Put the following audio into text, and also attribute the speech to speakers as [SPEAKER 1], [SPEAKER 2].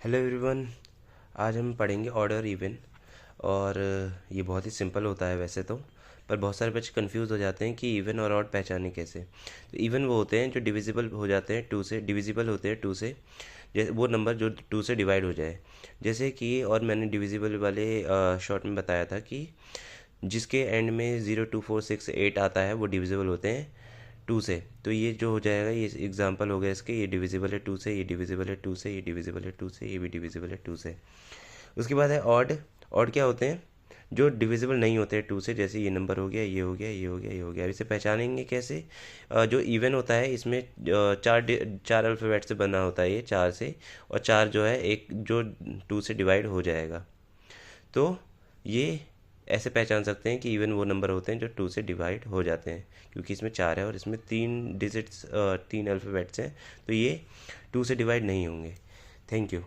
[SPEAKER 1] Hello everyone. आज हम पढ़ेंगे ऑड और इवन। और ये बहुत ही सिंपल होता है वैसे तो, पर बहुत सारे बच्चे कंफ्यूज हो जाते हैं कि इवन और ऑड पहचाने कैसे। तो इवन वो होते हैं जो डिविजिबल हो जाते हैं टू से, डिविजिबल होते हैं टू से, जैसे वो नंबर जो टू से डिवाइड हो जाए। जैसे कि और मैंने डिविजिबल वाले शॉर्ट में बताया था कि जिसके एंड में 0 2 4 6 8 आता है वो डिविजिबल होते हैं टू से। तो ये जो हो जाएगा, ये एग्जांपल हो गया इसके, ये डिविजिबल है टू से, ये डिविजिबल है टू से, ये डिविजिबल है टू से, ये भी डिविजिबल है टू से। उसके बाद है ऑड। ऑड क्या होते हैं? जो डिविजिबल नहीं होते हैं टू से, जैसे ये नंबर हो गया, ये हो गया, ये हो गया, ये हो गया। अब इसे पहचानेंगे कैसे? जो इवन होता है इसमें चार अल्फ़ाबेट से बना होता है, ये चार से, और चार जो है एक जो टू से डिवाइड हो जाएगा। तो ये ऐसे पहचान सकते हैं कि इवन वो नंबर होते हैं जो टू से डिवाइड हो जाते हैं, क्योंकि इसमें चार है और इसमें तीन डिजिट्स, तीन अल्फ़ाबेट्स हैं, तो ये टू से डिवाइड नहीं होंगे। Thank you.